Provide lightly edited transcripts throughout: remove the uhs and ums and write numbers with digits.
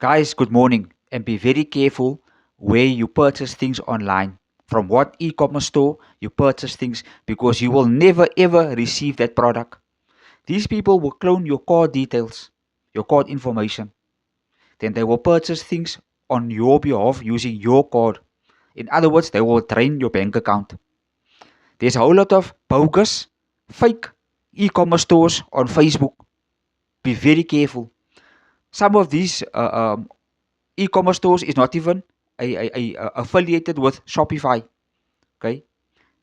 Guys, good morning, and be very careful where you purchase things online. From what e-commerce store you purchase things, because you will never ever receive that product. These people will clone your card details, your card information. Then they will purchase things on your behalf using your card. In other words, they will drain your bank account. There's a whole lot of bogus, fake e-commerce stores on Facebook. Be very careful. Some of these e-commerce stores is not even affiliated with Shopify. Okay,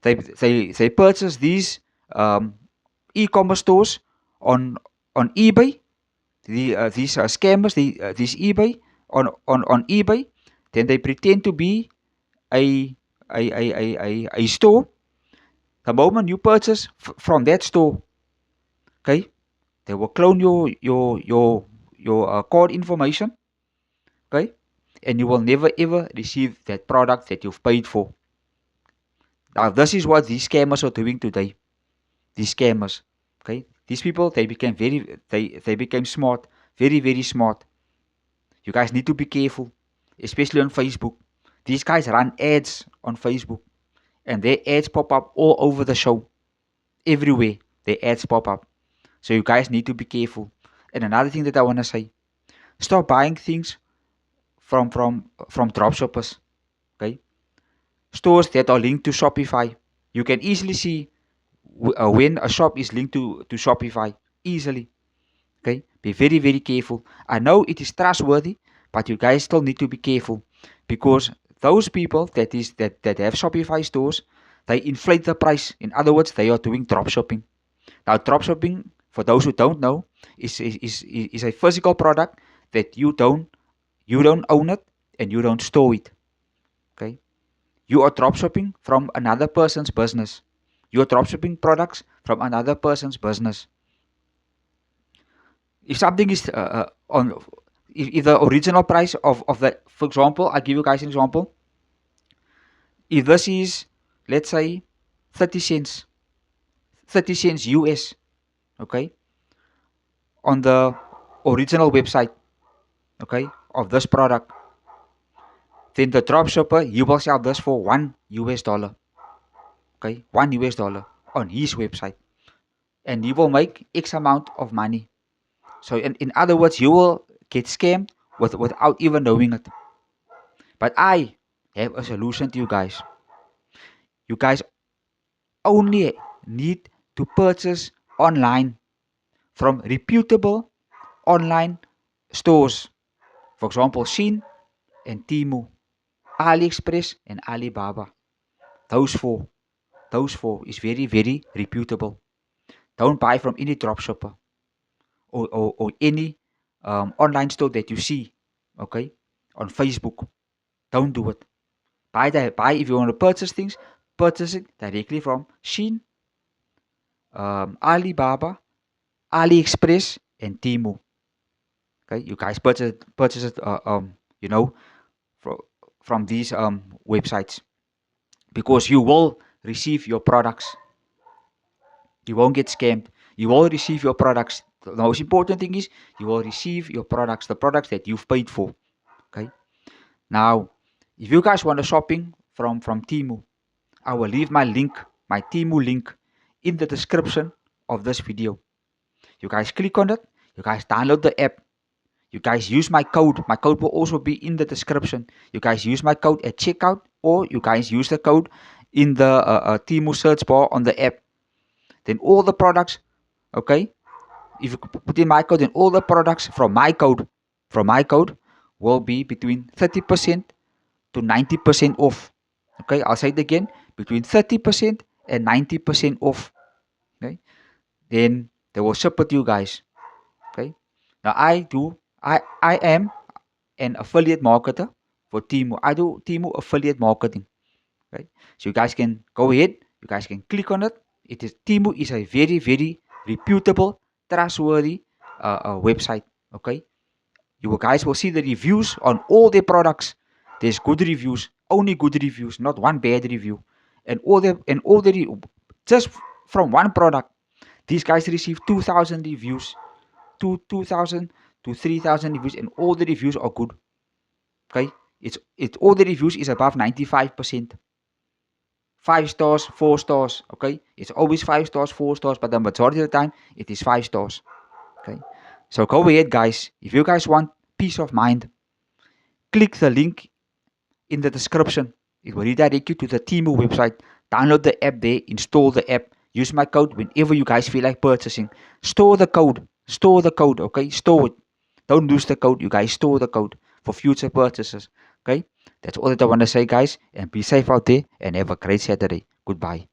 they purchase these um, e-commerce stores on eBay. These scammers, these eBay on eBay. Then they pretend to be a a store. The moment you purchase from that store, okay, they will clone your card information, okay, and you will never ever receive that product that you've paid for. Now, this is what these scammers are doing today. These scammers, okay, these people they became smart, very smart. You guys need to be careful, especially on Facebook. These guys run ads on Facebook, and their ads pop up all over the show, everywhere. Their ads pop up, so you guys need to be careful. And another thing that I want to say: stop buying things from dropshippers. Okay, stores that are linked to Shopify. You can easily see when a shop is linked to Shopify easily. Okay, be very careful. I know it is trustworthy, but you guys still need to be careful, because those people that have Shopify stores, they inflate the price. In other words, they are doing drop shopping. Now, drop shopping, for those who don't know, is a physical product that you don't own it and you don't store it. Okay, you are drop shopping from another person's business. You are drop shipping products from another person's business. If something is on, if the original price of the, for example, I'll give you guys an example. If this is, let's say, 30 cents, 30 cents US, okay, on the original website, okay, of this product, then the drop shipper, he will sell this for $1, okay, $1 on his website, and he will make X amount of money. So, in other words, you will get scammed without even knowing it. But I have a solution to you guys. You guys only need to purchase online from reputable online stores. For example, Shein and Temu, AliExpress and Alibaba. Those four. Those four is very reputable. Don't buy from any dropshipper or any online store that you see, okay, on Facebook. Don't do it. Buy if you want to purchase things, purchase it directly from Shein, Alibaba, AliExpress, and Temu. Okay, you guys purchase it, you know, from these websites, because you will receive your products. You won't get scammed. You will receive your products. The most important thing is you will receive your products, the products that you've paid for. Okay. Now, if you guys want to shopping from Temu, I will leave my link, my Temu link, in the description of this video. You guys click on it. You guys download the app. You guys use my code. My code will also be in the description. You guys use my code at checkout, or you guys use the code in the Temu search bar on the app. Then all the products, okay, if you put in my code, then all the products from my code will be between 30% to 90% off. Okay, I'll say it again, between 30% and 90% off. Okay, then they will ship it to you guys. Okay, now I am an affiliate marketer for Temu. I do Temu affiliate marketing. Right, so you guys can go ahead, you guys can click on it. Temu is a very reputable, trustworthy website. Okay, you guys will see the reviews on all their products. There's good reviews, only good reviews, not one bad review. And just from one product, these guys receive 2,000 reviews, 2,000 to 3,000 reviews, and all the reviews are good. Okay, it's all the reviews is above 95%. 5 stars, 4 stars. Okay, it's always 5 stars, 4 stars, but the majority of the time it is 5 stars. Okay, so go ahead, guys. If you guys want peace of mind, click the link in the description. It will redirect you to the Temu website. Download the app there, install the app, use my code whenever you guys feel like purchasing. Store the code, okay? Store it. Don't lose the code, you guys store the code for future purchases, okay? That's all that I want to say, guys, and be safe out there and have a great Saturday. Goodbye.